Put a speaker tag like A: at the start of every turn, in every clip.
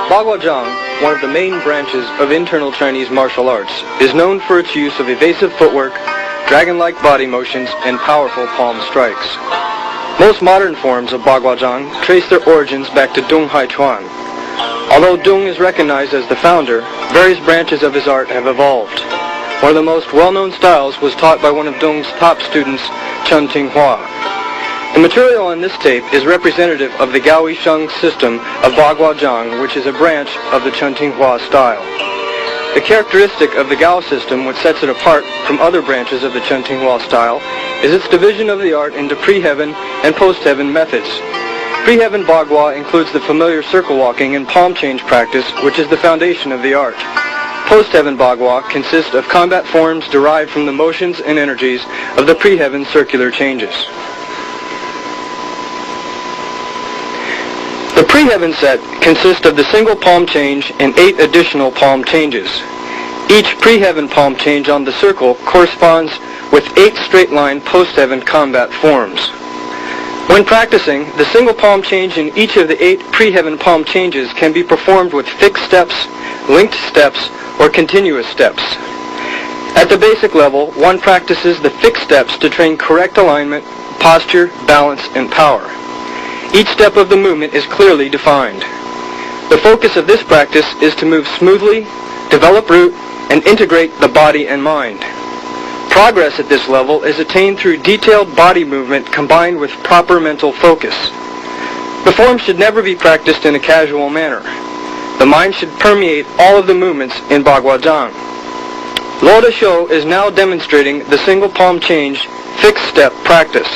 A: Baguazhang, one of the main branches of internal Chinese martial arts, is known for its use of evasive footwork, dragon-like body motions, and powerful palm strikes. Most modern forms of Baguazhang trace their origins back to Dong Haichuan. Although Dong is recognized as the founder, various branches of his art have evolved. One of the most well-known styles was taught by one of Dong's top students, Chen Tinghua. The material on this tape is representative of the Cultivation system of Baguazhang, which is a branch of the Chen Tinghua style. The characteristic of the Gao system, which sets it apart from other branches of the Chen Tinghua style, is its division of the art into pre-heaven and post-heaven methods. Pre-heaven Bagua includes the familiar circle walking and palm change practice, which is the foundation of the art. Post-heaven Bagua consists of combat forms derived from the motions and energies of the pre-heaven circular changes. The pre-heaven set consists of the single palm change and 8 additional palm changes. Each pre-heaven palm change on the circle corresponds with 8 straight-line post-heaven combat forms. When practicing, the single palm change in each of the 8 pre-heaven palm changes can be performed with fixed steps, linked steps, or continuous steps. At the basic level, one practices the fixed steps to train correct alignment, posture, balance, and power. Each step of the movement is clearly defined. The focus of this practice is to move smoothly, develop root, and integrate the body and mind. Progress at this level is attained through detailed body movement combined with proper mental focus. The form should never be practiced in a casual manner. The mind should permeate all of the movements in Baguazhang. Lo De Shou is now demonstrating the single palm change fixed step practice.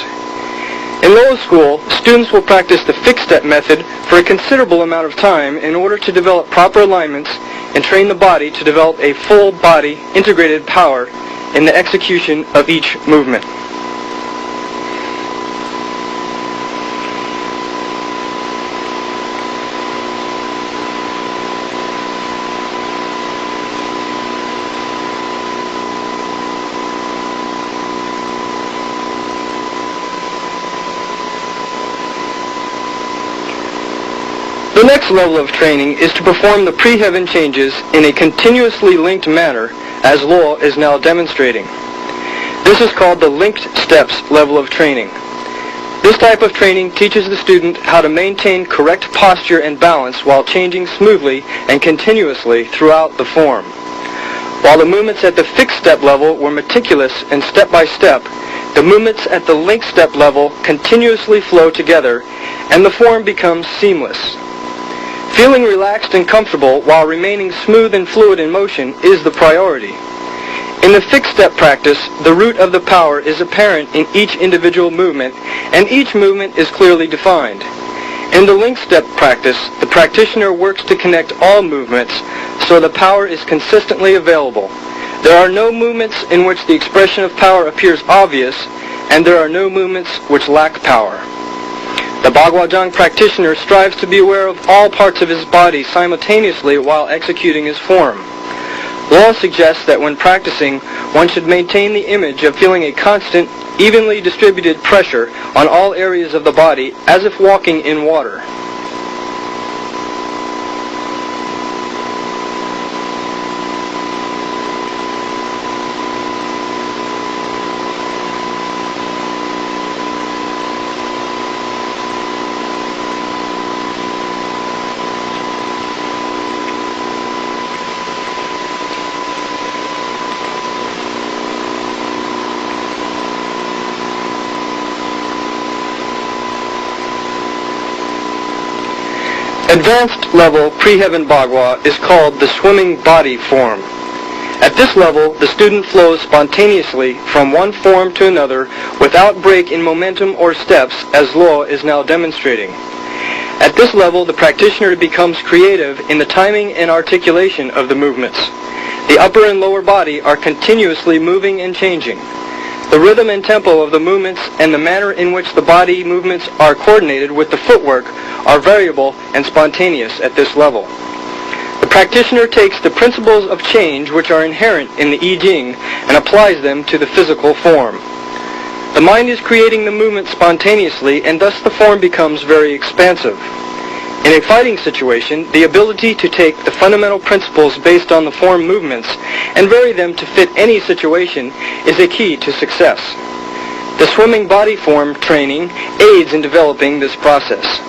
A: In Loa School, students will practice the fixed step method for a considerable amount of time in order to develop proper alignments and train the body to develop a full body integrated power in the execution of each movement. The next level of training is to perform the pre-heaven changes in a continuously linked manner, as Lo is now demonstrating. This is called the linked steps level of training. This type of training teaches the student how to maintain correct posture and balance while changing smoothly and continuously throughout the form. While the movements at the fixed step level were meticulous and step by step, the movements at the linked step level continuously flow together and the form becomes seamless. Feeling relaxed and comfortable while remaining smooth and fluid in motion is the priority. In the fixed step practice, the root of the power is apparent in each individual movement, and each movement is clearly defined. In the linked step practice, the practitioner works to connect all movements so the power is consistently available. There are no movements in which the expression of power appears obvious, and there are no movements which lack power. The Baguazhang practitioner strives to be aware of all parts of his body simultaneously while executing his form. Law suggests that when practicing, one should maintain the image of feeling a constant, evenly distributed pressure on all areas of the body as if walking in water. Advanced level pre-heaven Bagua is called the swimming body form. At this level, the student flows spontaneously from one form to another without break in momentum or steps, as Lo is now demonstrating. At this level, the practitioner becomes creative in the timing and articulation of the movements. The upper and lower body are continuously moving and changing. The rhythm and tempo of the movements and the manner in which the body movements are coordinated with the footwork are variable and spontaneous at this level. The practitioner takes the principles of change which are inherent in the I Ching and applies them to the physical form. The mind is creating the movement spontaneously, and thus the form becomes very expansive. In a fighting situation, the ability to take the fundamental principles based on the form movements and vary them to fit any situation is a key to success. The swimming body form training aids in developing this process.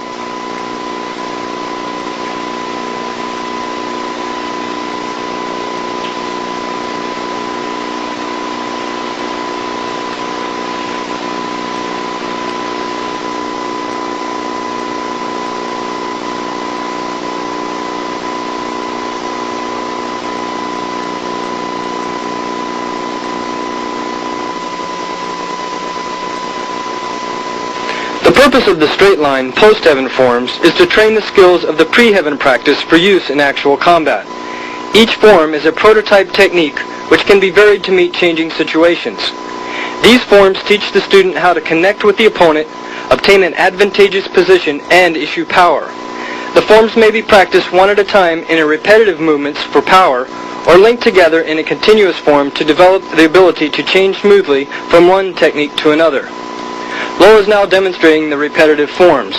A: The purpose of the straight line post-heaven forms is to train the skills of the pre-heaven practice for use in actual combat. Each form is a prototype technique which can be varied to meet changing situations. These forms teach the student how to connect with the opponent, obtain an advantageous position, and issue power. The forms may be practiced one at a time in a repetitive movements for power, or linked together in a continuous form to develop the ability to change smoothly from one technique to another. Lo is now demonstrating the repetitive forms.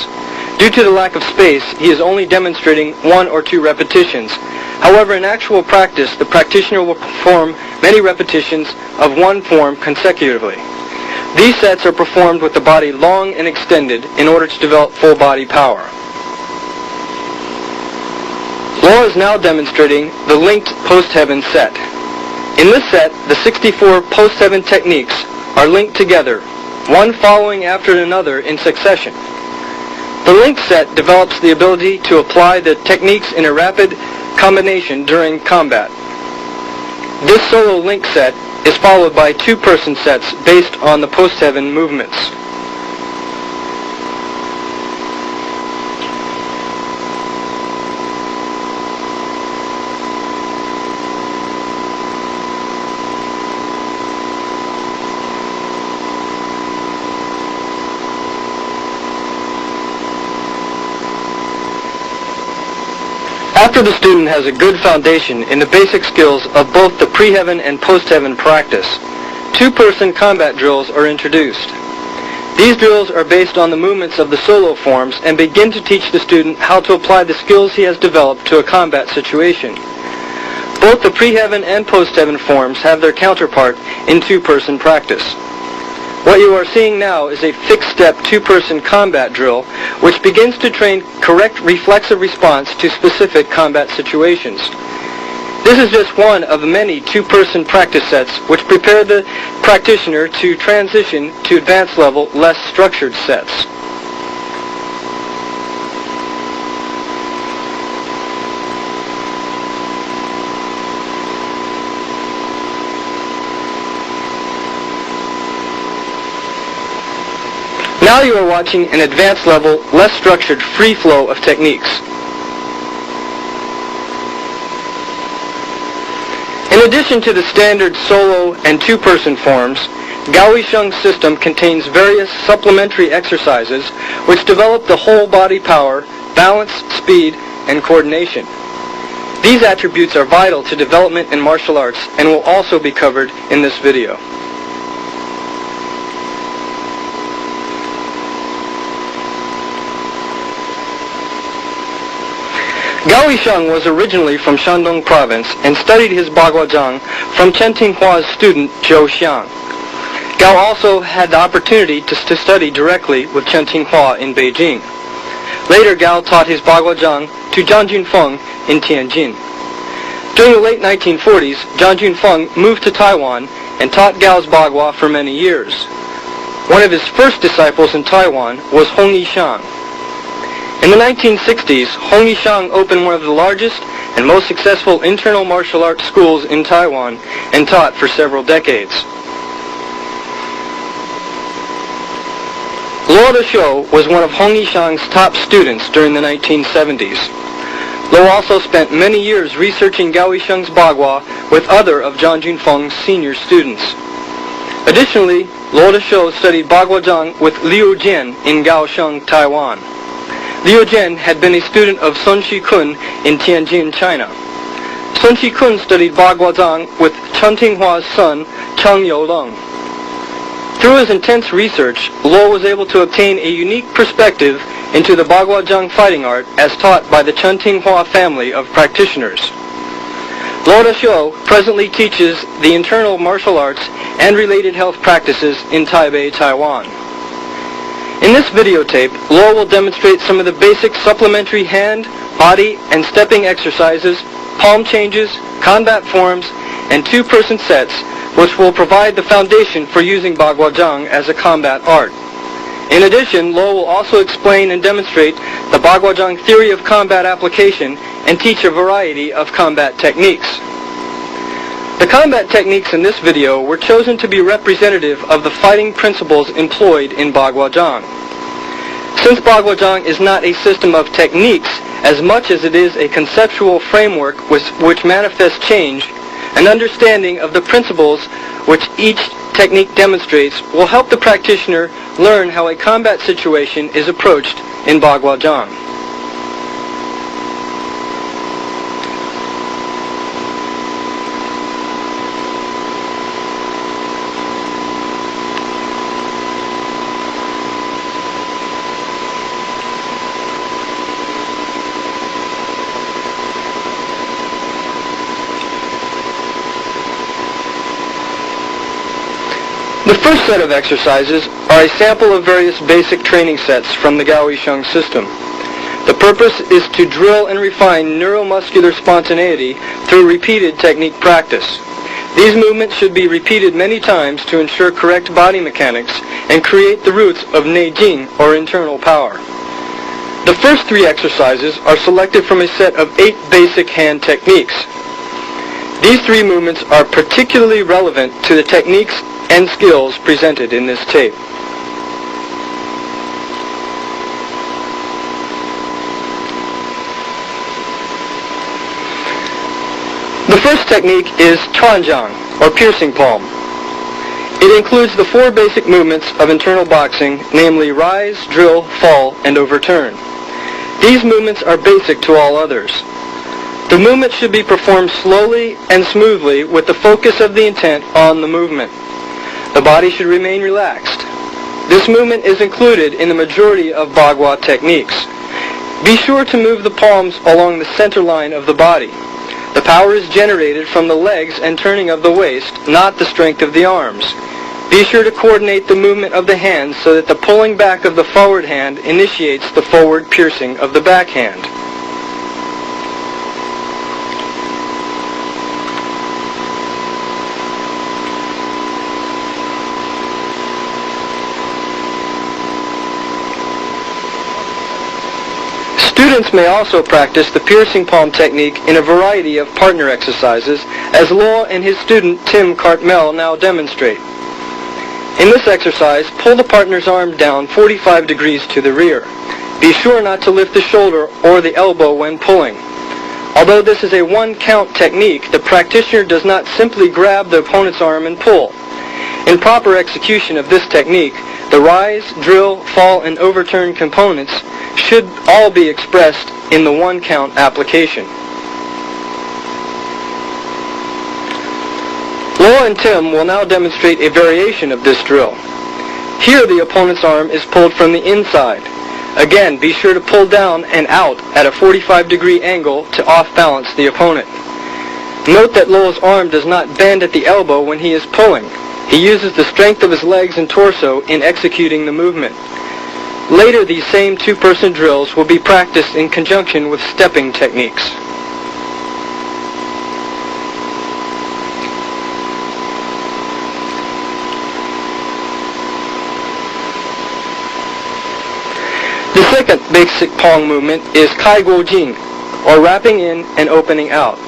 A: Due to the lack of space, he is only demonstrating 1 or 2 repetitions. However, in actual practice, the practitioner will perform many repetitions of one form consecutively. These sets are performed with the body long and extended in order to develop full body power. Lo is now demonstrating the linked post-heaven set. In this set, the 64 post-heaven techniques are linked together, one following after another in succession. The linked set develops the ability to apply the techniques in a rapid combination during combat. This solo link set is followed by 2-person sets based on the post-heaven movements. After the student has a good foundation in the basic skills of both the pre-heaven and post-heaven practice, 2-person combat drills are introduced. These drills are based on the movements of the solo forms and begin to teach the student how to apply the skills he has developed to a combat situation. Both the pre-heaven and post-heaven forms have their counterpart in 2-person practice. What you are seeing now is a fixed-step 2-person combat drill which begins to train correct reflexive response to specific combat situations. This is just one of the many 2-person practice sets which prepare the practitioner to transition to advanced level, less structured sets. Now you are watching an advanced level, less structured free flow of techniques. In addition to the standard solo and 2-person forms, Baguazhang system contains various supplementary exercises which develop the whole body power, balance, speed, and coordination. These attributes are vital to development in martial arts and will also be covered in this video. Baguazhang was originally from Shandong province and studied his Baguazhang from Chen Tinghua's student Zhou Xiang. Gao also had the opportunity to study directly with Chen Tinghua in Beijing. Later, Gao taught his Baguazhang to Zhang Junfeng in Tianjin. During the late 1940s, Zhang Junfeng moved to Taiwan and taught Gao's Bagua for many years. One of his first disciples in Taiwan was Hong Yishang. In the 1960s, Hong Yishang opened one of the largest and most successful internal martial arts schools in Taiwan and taught for several decades. Luo Deshou was one of Hong Yishang's top students during the 1970s. Luo also spent many years researching Baguazhang's Bagua with other of Zhang Junfeng's senior students. Additionally, Luo Deshou studied Baguazhang with Liu Jian in Kaohsiung, Taiwan. Liu Jian had been a student of Sun Qikun in Tianjin, China. Sun Qikun studied Baguazhang with Chen Tinghua's son, Cheng Youleng. Through his intense research, Luo was able to obtain a unique perspective into the Baguazhang fighting art as taught by the Chen Tinghua family of practitioners. Luo Dashou presently teaches the internal martial arts and related health practices in Taipei, Taiwan. In this videotape, Luo will demonstrate some of the basic supplementary hand, body, and stepping exercises, palm changes, combat forms, and two-person sets, which will provide the foundation for using Baguazhang as a combat art. In addition, Luo will also explain and demonstrate the Baguazhang theory of combat application and teach a variety of combat techniques. The combat techniques in this video were chosen to be representative of the fighting principles employed in Baguazhang. Since Baguazhang is not a system of techniques as much as it is a conceptual framework which manifests change, an understanding of the principles which each technique demonstrates will help the practitioner learn how a combat situation is approached in Baguazhang. The first set of exercises are a sample of various basic training sets from the Baguazhang system. The purpose is to drill and refine neuromuscular spontaneity through repeated technique practice. These movements should be repeated many times to ensure correct body mechanics and create the roots of Neijing, or internal power. The first three exercises are selected from a set of 8 basic hand techniques. These three movements are particularly relevant to the techniques and skills presented in this tape. The first technique is Chuanjiang, or piercing palm. It includes the 4 basic movements of internal boxing, namely rise, drill, fall, and overturn. These movements are basic to all others. The movement should be performed slowly and smoothly with the focus of the intent on the movement. The body should remain relaxed. This movement is included in the majority of Bagua techniques. Be sure to move the palms along the center line of the body. The power is generated from the legs and turning of the waist, not the strength of the arms. Be sure to coordinate the movement of the hands so that the pulling back of the forward hand initiates the forward piercing of the back hand. Students may also practice the piercing palm technique in a variety of partner exercises, as Luo and his student Tim Cartmel now demonstrate. In this exercise, pull the partner's arm down 45 degrees to the rear. Be sure not to lift the shoulder or the elbow when pulling. Although this is a one-count technique, the practitioner does not simply grab the opponent's arm and pull. In proper execution of this technique, the rise, drill, fall, and overturn components should all be expressed in the one-count application. Luo and Tim will now demonstrate a variation of this drill. Here the opponent's arm is pulled from the inside. Again, be sure to pull down and out at a 45-degree angle to off-balance the opponent. Note that Luo's arm does not bend at the elbow when he is pulling. He uses the strength of his legs and torso in executing the movement. Later, these same two-person drills will be practiced in conjunction with stepping techniques. The second basic palm movement is Kai Guo Jing, or wrapping in and opening out.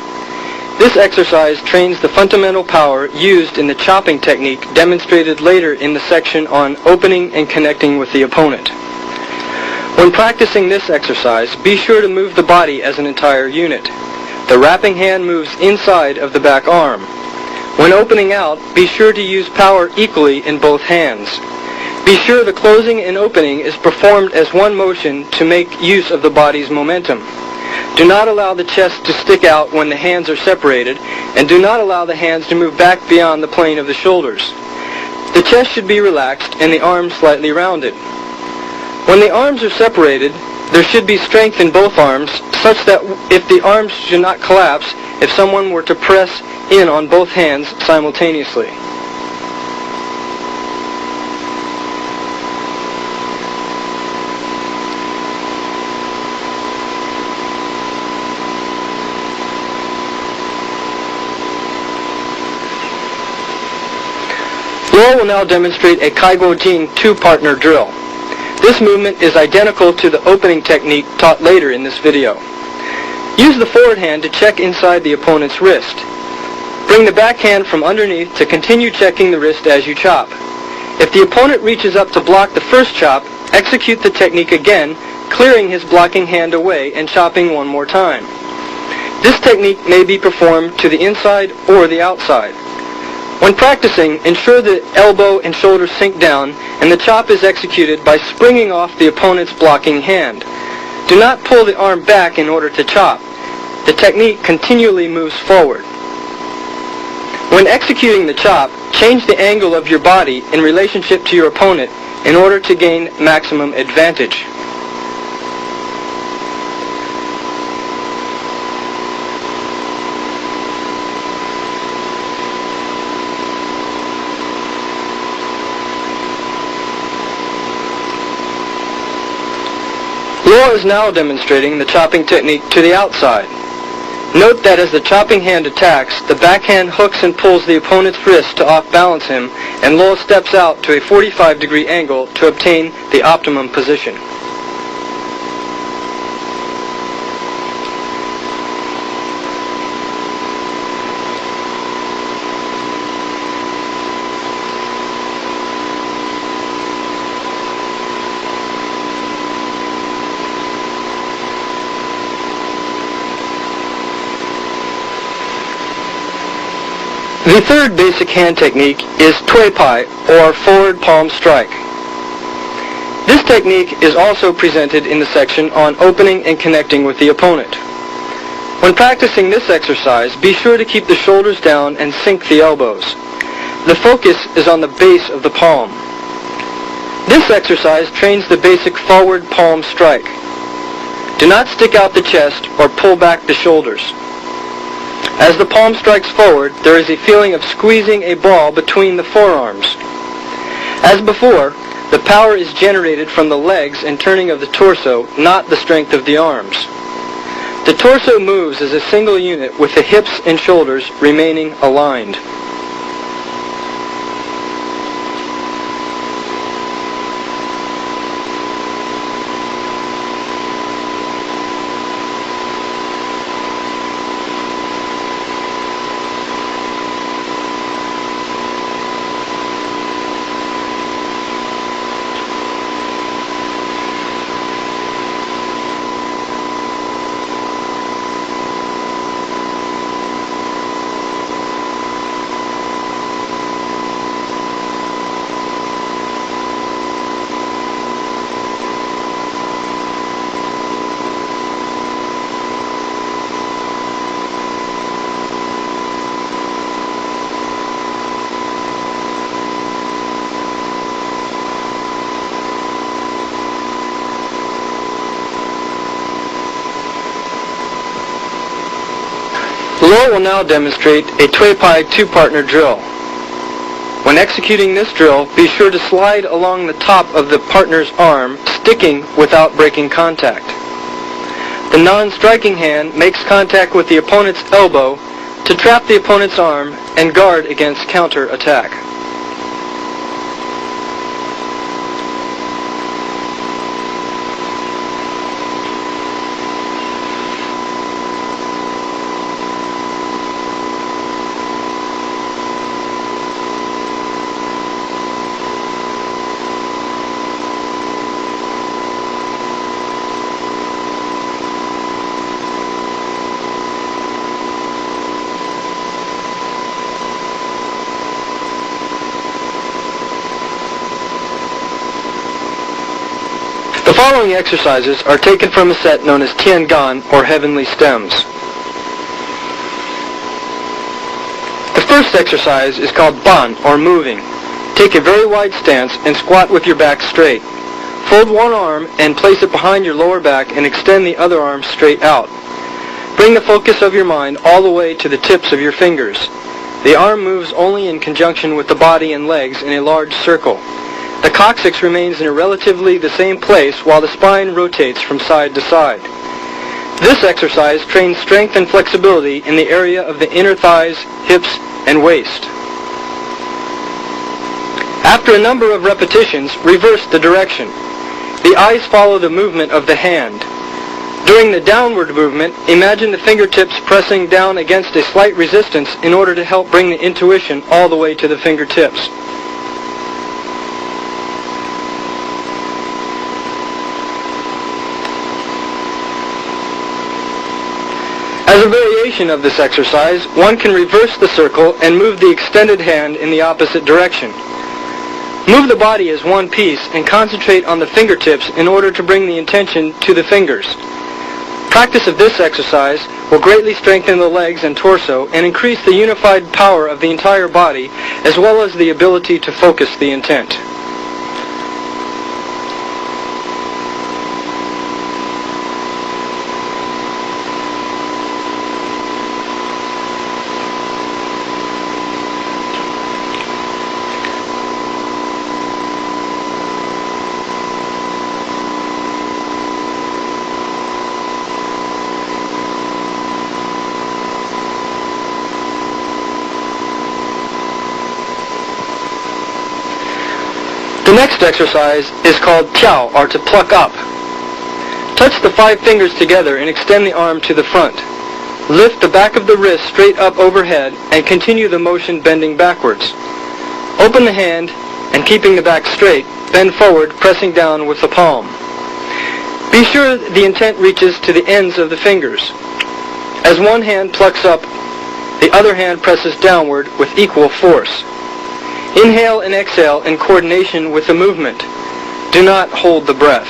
A: This exercise trains the fundamental power used in the chopping technique demonstrated later in the section on opening and connecting with the opponent. When practicing this exercise, be sure to move the body as an entire unit. The wrapping hand moves inside of the back arm. When opening out, be sure to use power equally in both hands. Be sure the closing and opening is performed as one motion to make use of the body's momentum. Do not allow the chest to stick out when the hands are separated, and do not allow the hands to move back beyond the plane of the shoulders. The chest should be relaxed and the arms slightly rounded. When the arms are separated, there should be strength in both arms, such that if the arms should not collapse if someone were to press in on both hands simultaneously. Law will now demonstrate a Baguazhang two-partner drill. This movement is identical to the opening technique taught later in this video. Use the forward hand to check inside the opponent's wrist. Bring the back hand from underneath to continue checking the wrist as you chop. If the opponent reaches up to block the first chop, execute the technique again, clearing his blocking hand away and chopping one more time. This technique may be performed to the inside or the outside. When practicing, ensure the elbow and shoulder sink down and the chop is executed by springing off the opponent's blocking hand. Do not pull the arm back in order to chop. The technique continually moves forward. When executing the chop, change the angle of your body in relationship to your opponent in order to gain maximum advantage. Law is now demonstrating the chopping technique to the outside. Note that as the chopping hand attacks, the backhand hooks and pulls the opponent's wrist to off-balance him, and Law steps out to a 45-degree angle to obtain the optimum position. The third basic hand technique is Tui Pai, or forward palm strike. This technique is also presented in the section on opening and connecting with the opponent. When practicing this exercise, be sure to keep the shoulders down and sink the elbows. The focus is on the base of the palm. This exercise trains the basic forward palm strike. Do not stick out the chest or pull back the shoulders. As the palm strikes forward, there is a feeling of squeezing a ball between the forearms. As before, the power is generated from the legs and turning of the torso, not the strength of the arms. The torso moves as a single unit with the hips and shoulders remaining aligned. Law will now demonstrate a Tui Pai two-partner drill. When executing this drill, be sure to slide along the top of the partner's arm, sticking without breaking contact. The non-striking hand makes contact with the opponent's elbow to trap the opponent's arm and guard against counter-attack. The following exercises are taken from a set known as Tian Gan, or Heavenly Stems. The first exercise is called Ban, or moving. Take a very wide stance and squat with your back straight. Fold one arm and place it behind your lower back and extend the other arm straight out. Bring the focus of your mind all the way to the tips of your fingers. The arm moves only in conjunction with the body and legs in a large circle. The coccyx remains in relatively the same place while the spine rotates from side to side. This exercise trains strength and flexibility in the area of the inner thighs, hips, and waist. After a number of repetitions, reverse the direction. The eyes follow the movement of the hand. During the downward movement, imagine the fingertips pressing down against a slight resistance in order to help bring the intuition all the way to the fingertips. As a variation of this exercise, one can reverse the circle and move the extended hand in the opposite direction. Move the body as one piece and concentrate on the fingertips in order to bring the intention to the fingers. Practice of this exercise will greatly strengthen the legs and torso and increase the unified power of the entire body as well as the ability to focus the intent. The next exercise is called tiao, or to pluck up. Touch the 5 fingers together and extend the arm to the front. Lift the back of the wrist straight up overhead and continue the motion bending backwards. Open the hand and keeping the back straight, bend forward, pressing down with the palm. Be sure the intent reaches to the ends of the fingers. As one hand plucks up, the other hand presses downward with equal force. Inhale and exhale in coordination with the movement. Do not hold the breath.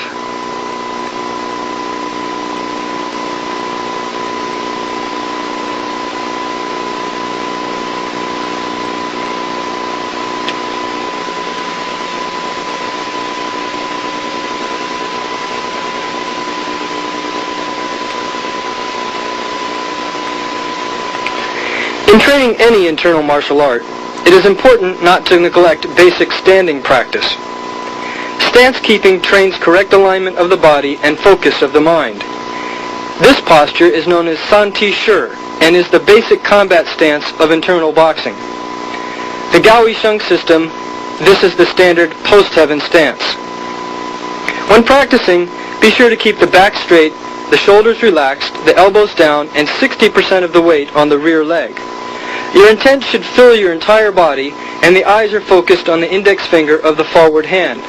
A: In training any internal martial art, it is important not to neglect basic standing practice. Stance keeping trains correct alignment of the body and focus of the mind. This posture is known as san ti shi and is the basic combat stance of internal boxing. The Baguazhang system, this is the standard post-heaven stance. When practicing, be sure to keep the back straight, the shoulders relaxed, the elbows down, and 60% of the weight on the rear leg. Your intent should fill your entire body, and the eyes are focused on the index finger of the forward hand.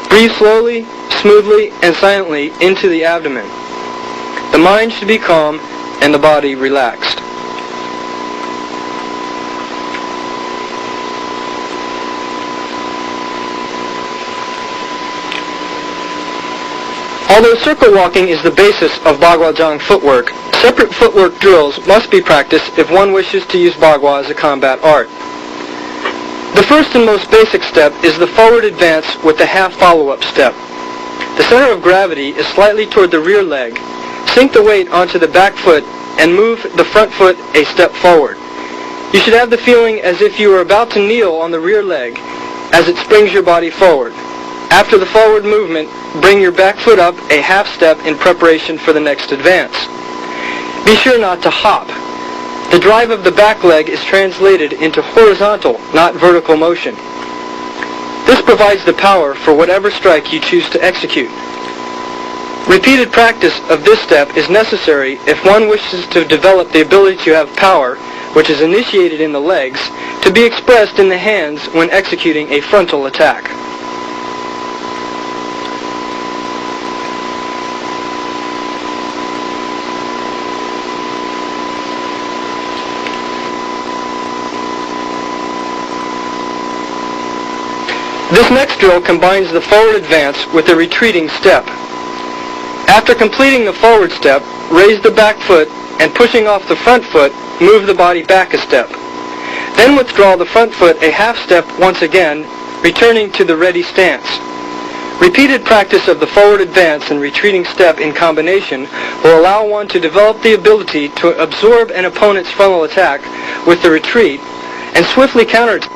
A: Breathe slowly, smoothly, and silently into the abdomen. The mind should be calm and the body relaxed. Although circle walking is the basis of Baguazhang footwork, separate footwork drills must be practiced if one wishes to use Bagua as a combat art. The first and most basic step is the forward advance with the half follow-up step. The center of gravity is slightly toward the rear leg. Sink the weight onto the back foot and move the front foot a step forward. You should have the feeling as if you are about to kneel on the rear leg as it springs your body forward. After the forward movement, bring your back foot up a half step in preparation for the next advance. Be sure not to hop. The drive of the back leg is translated into horizontal, not vertical motion. This provides the power for whatever strike you choose to execute. Repeated practice of this step is necessary if one wishes to develop the ability to have power, which is initiated in the legs, to be expressed in the hands when executing a frontal attack. This next drill combines the forward advance with a retreating step. After completing the forward step, raise the back foot and pushing off the front foot, move the body back a step. Then withdraw the front foot a half step once again, returning to the ready stance. Repeated practice of the forward advance and retreating step in combination will allow one to develop the ability to absorb an opponent's frontal attack with the retreat and swiftly counterattack.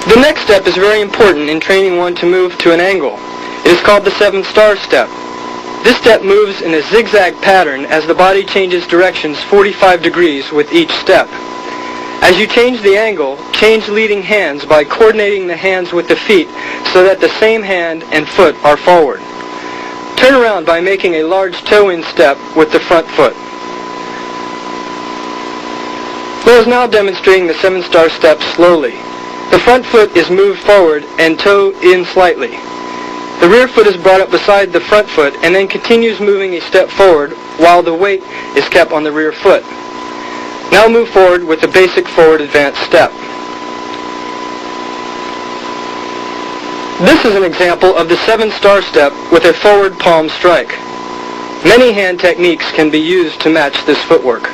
A: The next step is very important in training one to move to an angle. It is called the 7-star step. This step moves in a zigzag pattern as the body changes directions 45 degrees with each step. As you change the angle, change leading hands by coordinating the hands with the feet so that the same hand and foot are forward. Turn around by making a large toe-in step with the front foot. Lo is now demonstrating the 7-star step slowly. The front foot is moved forward and toe in slightly. The rear foot is brought up beside the front foot and then continues moving a step forward while the weight is kept on the rear foot. Now move forward with the basic forward advance step. This is an example of the 7-star step with a forward palm strike. Many hand techniques can be used to match this footwork.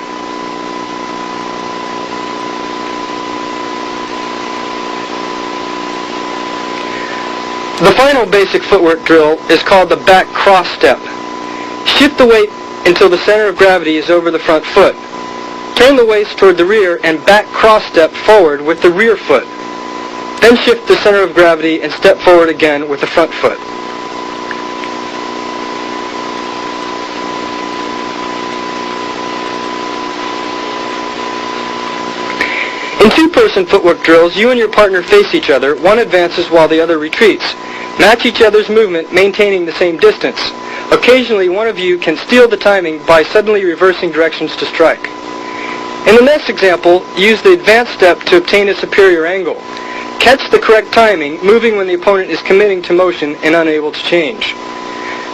A: The final basic footwork drill is called the back cross step. Shift the weight until the center of gravity is over the front foot. Turn the waist toward the rear and back cross step forward with the rear foot. Then shift the center of gravity and step forward again with the front foot. In two-person footwork drills, you and your partner face each other. One advances while the other retreats. Match each other's movement, maintaining the same distance. Occasionally, one of you can steal the timing by suddenly reversing directions to strike. In the next example, use the advanced step to obtain a superior angle. Catch the correct timing, moving when the opponent is committing to motion and unable to change.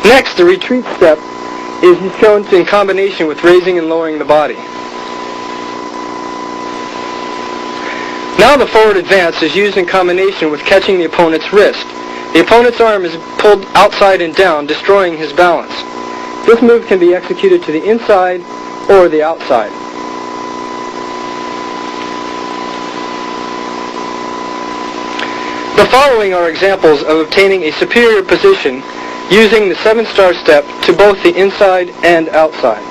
A: Next, the retreat step is shown in combination with raising and lowering the body. Now the forward advance is used in combination with catching the opponent's wrist. The opponent's arm is pulled outside and down, destroying his balance. This move can be executed to the inside or the outside. The following are examples of obtaining a superior position using the 7-star step to both the inside and outside.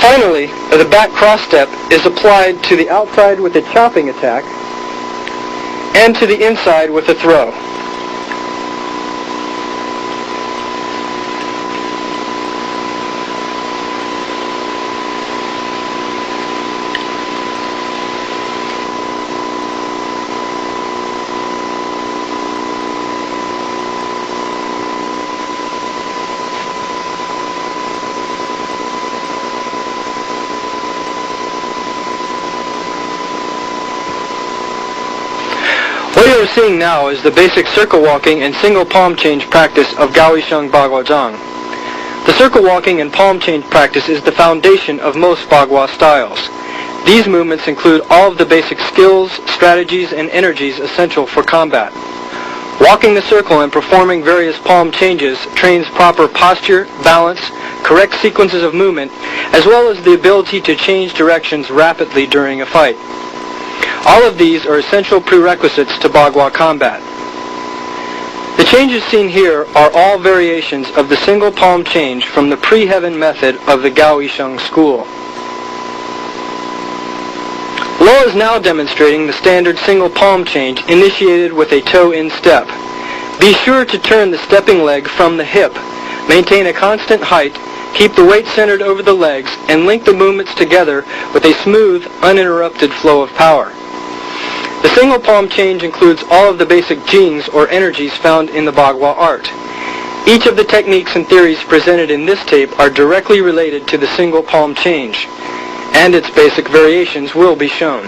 A: Finally, the back cross step is applied to the outside with a chopping attack and to the inside with a throw. What you are seeing now is the basic circle walking and single palm change practice of Baguazhang Baguazhang. The circle walking and palm change practice is the foundation of most Bagua styles. These movements include all of the basic skills, strategies, and energies essential for combat. Walking the circle and performing various palm changes trains proper posture, balance, correct sequences of movement, as well as the ability to change directions rapidly during a fight. All of these are essential prerequisites to Bagua combat. The changes seen here are all variations of the single palm change from the pre-heaven method of the Baguazhang school. Lo is now demonstrating the standard single palm change initiated with a toe-in step. Be sure to turn the stepping leg from the hip. Maintain a constant height, keep the weight centered over the legs, and link the movements together with a smooth, uninterrupted flow of power. The single palm change includes all of the basic Xings or energies found in the Bagua art. Each of the techniques and theories presented in this tape are directly related to the single palm change, and its basic variations will be shown.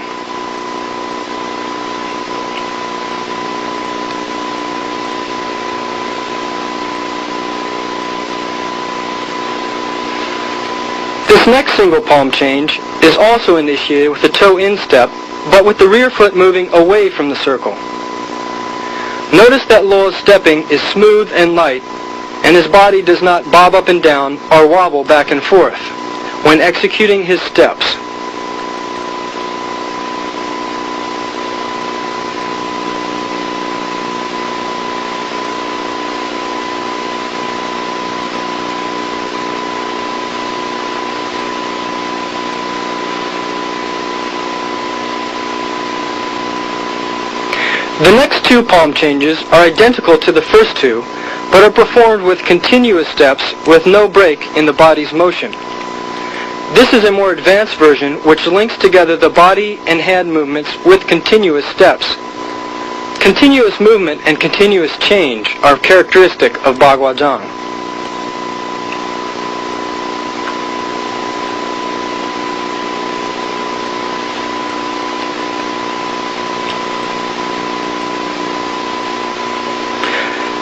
A: This next single palm change is also initiated with a toe-in step, but with the rear foot moving away from the circle. Notice that Lo's stepping is smooth and light, and his body does not bob up and down or wobble back and forth when executing his steps. The next two palm changes are identical to the first two, but are performed with continuous steps with no break in the body's motion. This is a more advanced version which links together the body and hand movements with continuous steps. Continuous movement and continuous change are characteristic of Baguazhang.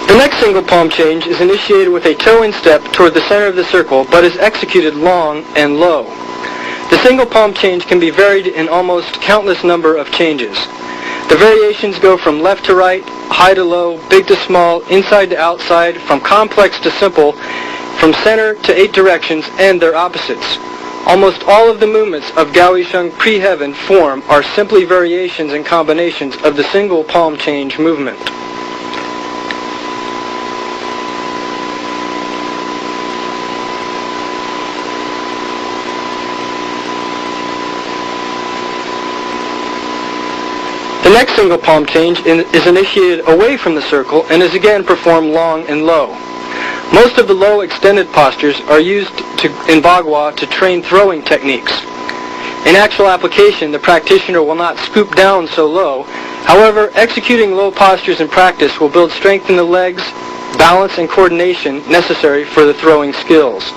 A: The next single palm change is initiated with a toe-in step toward the center of the circle, but is executed long and low. The single palm change can be varied in almost countless number of changes. The variations go from left to right, high to low, big to small, inside to outside, from complex to simple, from center to 8 directions, and their opposites. Almost all of the movements of Baguazhang pre-heaven form are simply variations and combinations of the single palm change movement. The next single palm change is initiated away from the circle and is again performed long and low. Most of the low extended postures are used in Bagua to train throwing techniques. In actual application, the practitioner will not scoop down so low. However, executing low postures in practice will build strength in the legs, balance and coordination necessary for the throwing skills.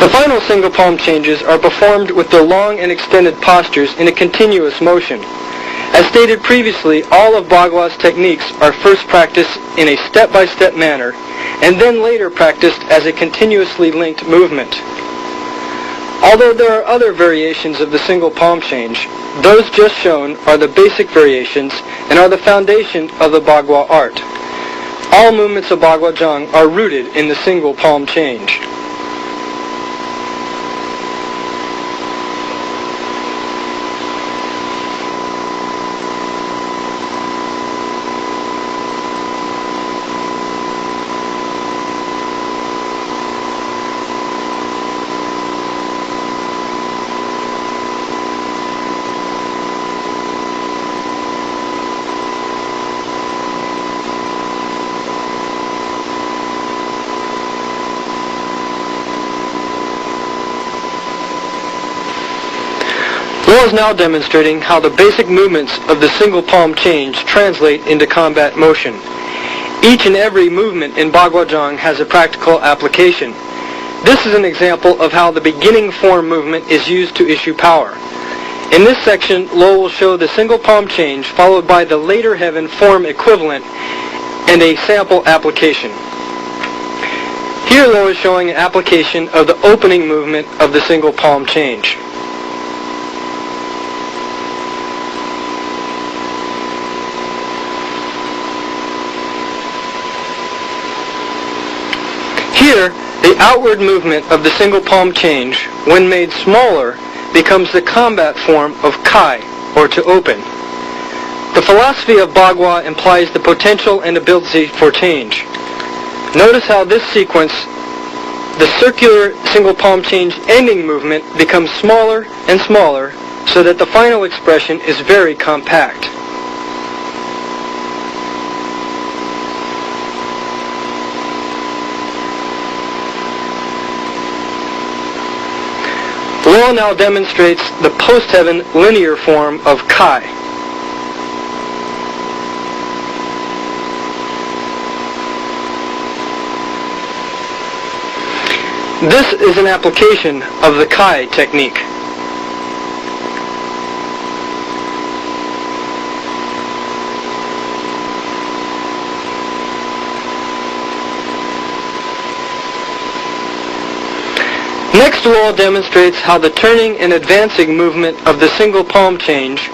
A: The final single palm changes are performed with the long and extended postures in a continuous motion. As stated previously, all of Bagua's techniques are first practiced in a step-by-step manner and then later practiced as a continuously linked movement. Although there are other variations of the single palm change, those just shown are the basic variations and are the foundation of the Bagua art. All movements of Baguazhang are rooted in the single palm change. Law is now demonstrating how the basic movements of the single palm change translate into combat motion. Each and every movement in Baguazhang has a practical application. This is an example of how the beginning form movement is used to issue power. In this section, Lo will show the single palm change followed by the later heaven form equivalent and a sample application. Here Lo is showing an application of the opening movement of the single palm change. Here, the outward movement of the single palm change, when made smaller, becomes the combat form of Kai, or to open. The philosophy of Bagua implies the potential and ability for change. Notice how this sequence, the circular single palm change ending movement, becomes smaller and smaller, so that the final expression is very compact. Law now demonstrates the post-heaven linear form of Kai. This is an application of the Kai technique. Next law demonstrates how the turning and advancing movement of the single palm change,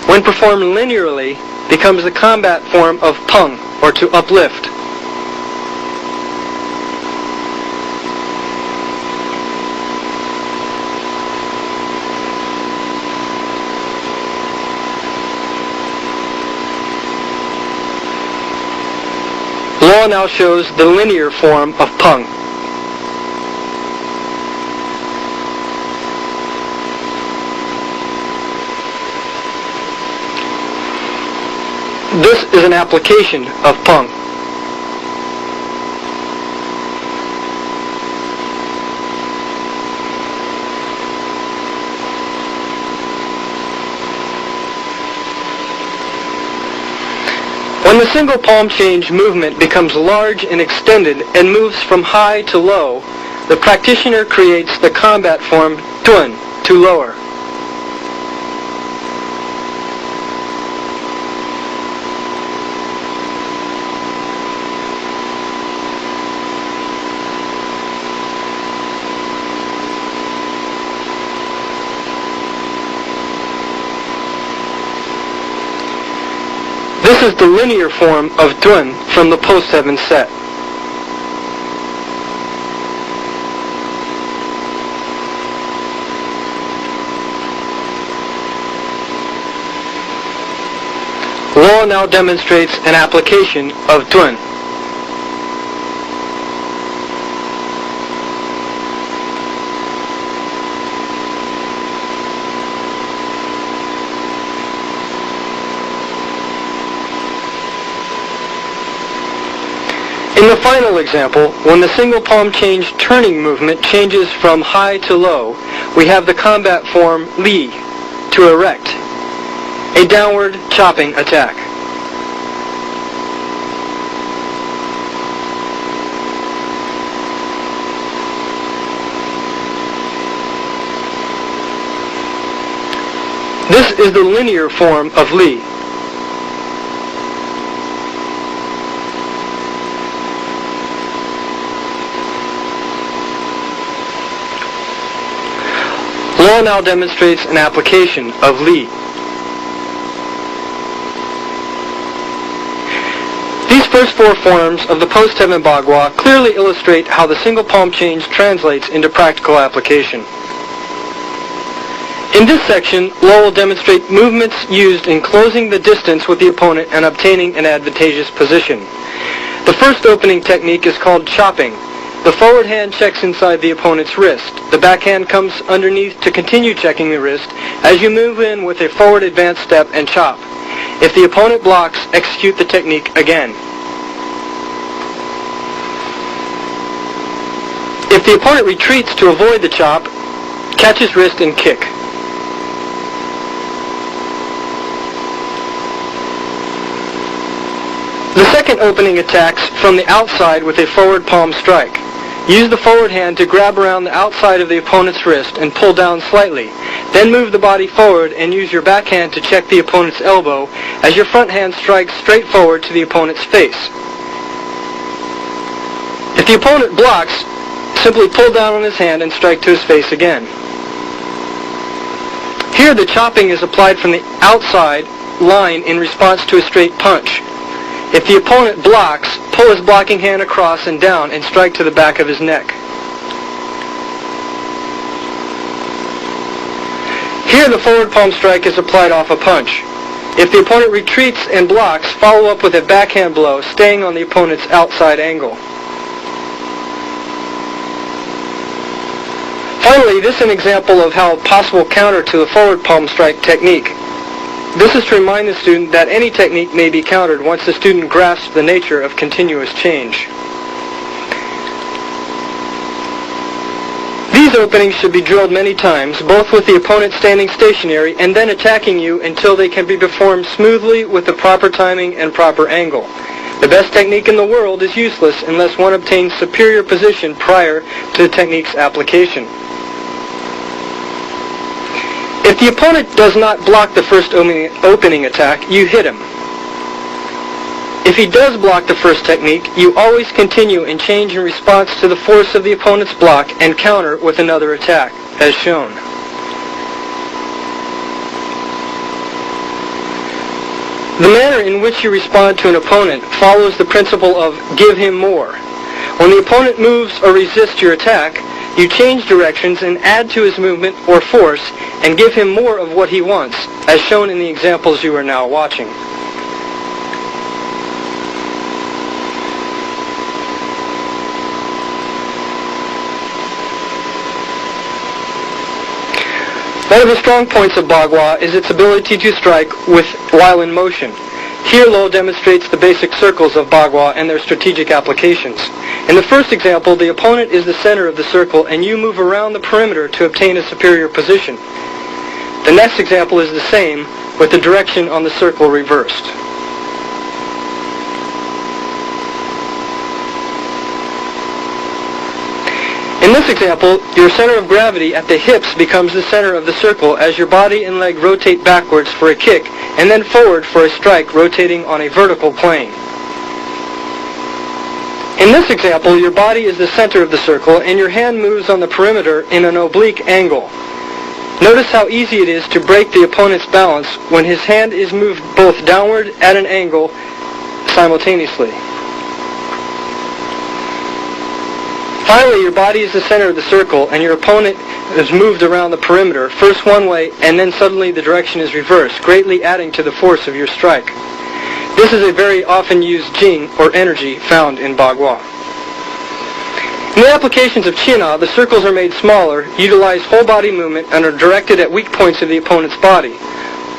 A: when performed linearly, becomes the combat form of pung, or to uplift. Law now shows the linear form of pung. This is an application of pung. When the single palm change movement becomes large and extended and moves from high to low, the practitioner creates the combat form tuan, to lower. This is the linear form of tuan from the post-heaven set. Law now demonstrates an application of tuan. In the final example, when the single palm change turning movement changes from high to low, we have the combat form li, to erect, a downward chopping attack. This is the linear form of li. Law now demonstrates an application of li. These first four forms of the post-heaven Bagua clearly illustrate how the single palm change translates into practical application. In this section, Law will demonstrate movements used in closing the distance with the opponent and obtaining an advantageous position. The first opening technique is called chopping. The forward hand checks inside the opponent's wrist. The backhand comes underneath to continue checking the wrist as you move in with a forward advance step and chop. If the opponent blocks, execute the technique again. If the opponent retreats to avoid the chop, catch his wrist and kick. The second opening attacks from the outside with a forward palm strike. Use the forward hand to grab around the outside of the opponent's wrist and pull down slightly. Then move the body forward and use your backhand to check the opponent's elbow as your front hand strikes straight forward to the opponent's face. If the opponent blocks, simply pull down on his hand and strike to his face again. Here the chopping is applied from the outside line in response to a straight punch. If the opponent blocks, pull his blocking hand across and down and strike to the back of his neck. Here the forward palm strike is applied off a punch. If the opponent retreats and blocks, follow up with a backhand blow, staying on the opponent's outside angle. Finally, this is an example of how a possible counter to the forward palm strike technique. This is to remind the student that any technique may be countered once the student grasps the nature of continuous change. These openings should be drilled many times, both with the opponent standing stationary and then attacking you until they can be performed smoothly with the proper timing and proper angle. The best technique in the world is useless unless one obtains superior position prior to the technique's application. If the opponent does not block the first opening attack, you hit him. If he does block the first technique, you always continue and change in response to the force of the opponent's block and counter with another attack, as shown. The manner in which you respond to an opponent follows the principle of give him more. When the opponent moves or resists your attack, you change directions and add to his movement or force and give him more of what he wants, as shown in the examples you are now watching. One of the strong points of Pa Kua is its ability to strike while in motion. Here Lo demonstrates the basic circles of Pa Kua and their strategic applications. In the first example, the opponent is the center of the circle and you move around the perimeter to obtain a superior position. The next example is the same, with the direction on the circle reversed. In this example, your center of gravity at the hips becomes the center of the circle as your body and leg rotate backwards for a kick and then forward for a strike, rotating on a vertical plane. In this example, your body is the center of the circle and your hand moves on the perimeter in an oblique angle. Notice how easy it is to break the opponent's balance when his hand is moved both downward at an angle simultaneously. Finally, your body is the center of the circle and your opponent is moved around the perimeter, first one way and then suddenly the direction is reversed, greatly adding to the force of your strike. This is a very often used Xing, or energy, found in Pa Kua. In the applications of China, the circles are made smaller, utilize whole body movement, and are directed at weak points of the opponent's body.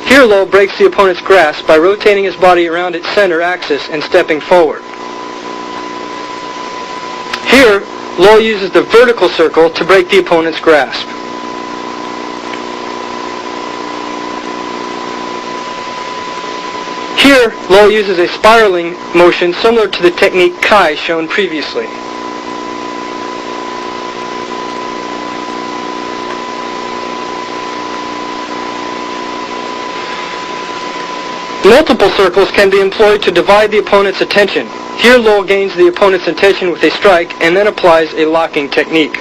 A: Here Lo breaks the opponent's grasp by rotating his body around its center axis and stepping forward. Here, Lo uses the vertical circle to break the opponent's grasp. Here, Lo uses a spiraling motion similar to the technique Kai shown previously. Multiple circles can be employed to divide the opponent's attention. Here Lo gains the opponent's attention with a strike and then applies a locking technique.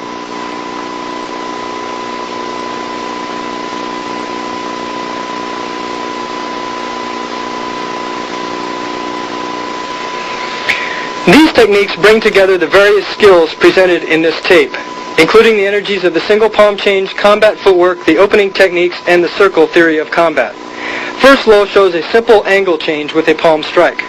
A: These techniques bring together the various skills presented in this tape, including the energies of the single palm change, combat footwork, the opening techniques, and the circle theory of combat. First, Lo shows a simple angle change with a palm strike.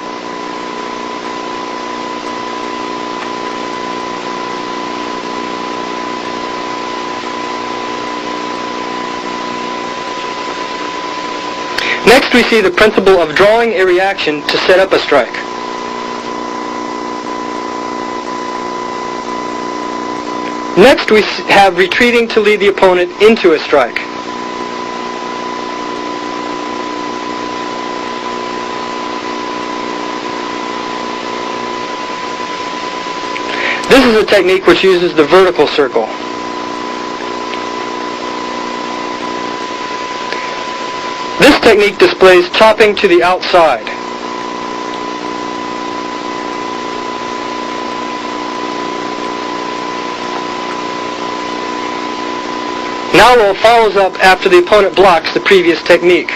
A: Next, we see the principle of drawing a reaction to set up a strike. Next, we have retreating to lead the opponent into a strike. This is a technique which uses the vertical circle. This technique displays chopping to the outside. Now Lo follows up after the opponent blocks the previous technique.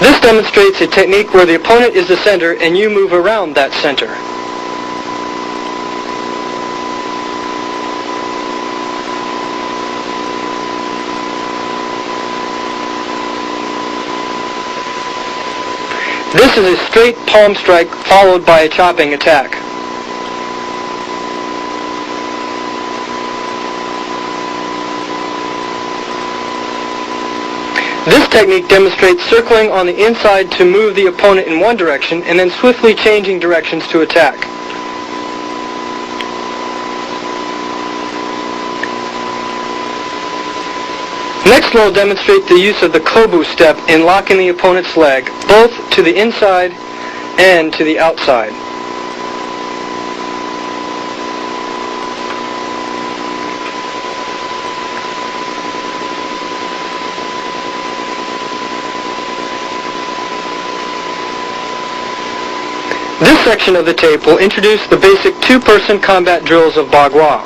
A: This demonstrates a technique where the opponent is the center and you move around that center. This is a straight palm strike followed by a chopping attack. This technique demonstrates circling on the inside to move the opponent in one direction and then swiftly changing directions to attack. Next, we'll demonstrate the use of the kobu step in locking the opponent's leg, both to the inside and to the outside. This section of the tape will introduce the basic two-person combat drills of Bagua.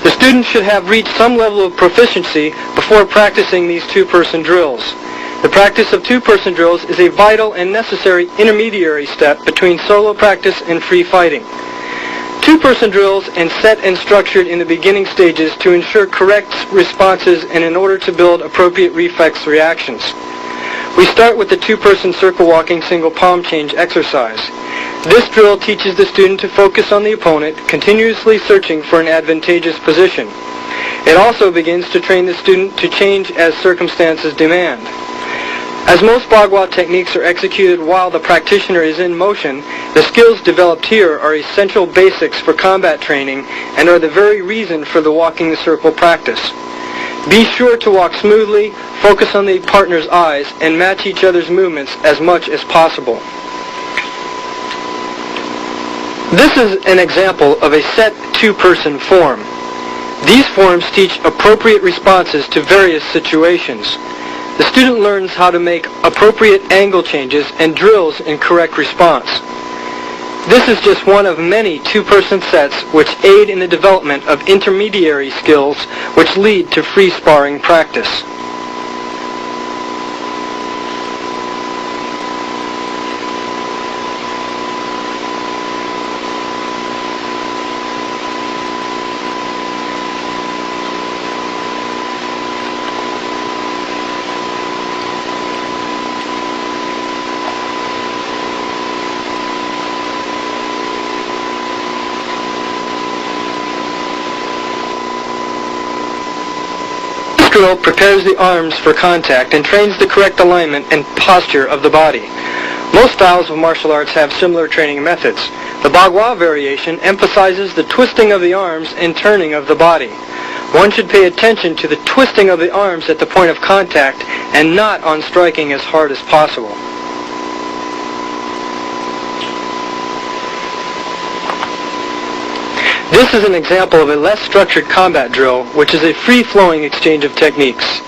A: The student should have reached some level of proficiency before practicing these two-person drills. The practice of two-person drills is a vital and necessary intermediary step between solo practice and free fighting. Two-person drills are set and structured in the beginning stages to ensure correct responses and in order to build appropriate reflex reactions. We start with the two-person circle walking single palm change exercise. This drill teaches the student to focus on the opponent, continuously searching for an advantageous position. It also begins to train the student to change as circumstances demand. As most Bagua techniques are executed while the practitioner is in motion, the skills developed here are essential basics for combat training and are the very reason for the walking the circle practice. Be sure to walk smoothly, focus on the partner's eyes, and match each other's movements as much as possible. This is an example of a set two-person form. These forms teach appropriate responses to various situations. The student learns how to make appropriate angle changes and drills in correct response. This is just one of many two-person sets which aid in the development of intermediary skills which lead to free sparring practice. This drill prepares the arms for contact and trains the correct alignment and posture of the body. Most styles of martial arts have similar training methods. The Bagua variation emphasizes the twisting of the arms and turning of the body. One should pay attention to the twisting of the arms at the point of contact and not on striking as hard as possible. This is an example of a less structured combat drill, which is a free-flowing exchange of techniques.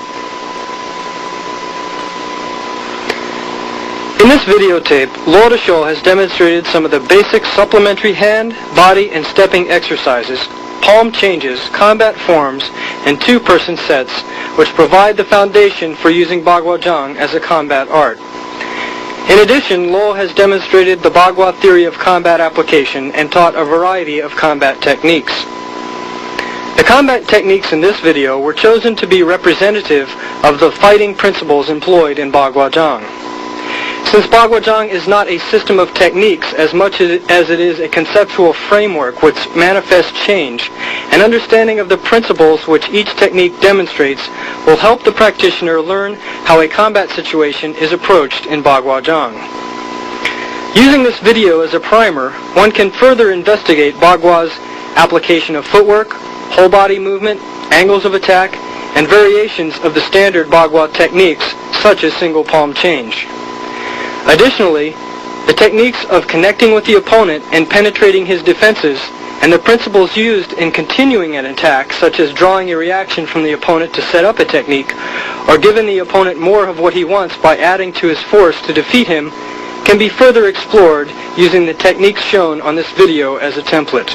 A: In this videotape, Lo Deshou has demonstrated some of the basic supplementary hand, body, and stepping exercises, palm changes, combat forms, and two-person sets, which provide the foundation for using Baguazhang as a combat art. In addition, Lo has demonstrated the Bagua theory of combat application and taught a variety of combat techniques. The combat techniques in this video were chosen to be representative of the fighting principles employed in Baguazhang. Since Baguazhang is not a system of techniques as much as it is a conceptual framework which manifests change, an understanding of the principles which each technique demonstrates will help the practitioner learn how a combat situation is approached in Baguazhang. Using this video as a primer, one can further investigate Bagua's application of footwork, whole body movement, angles of attack, and variations of the standard Bagua techniques such as single palm change. Additionally, the techniques of connecting with the opponent and penetrating his defenses and the principles used in continuing an attack, such as drawing a reaction from the opponent to set up a technique, or giving the opponent more of what he wants by adding to his force to defeat him, can be further explored using the techniques shown on this video as a template.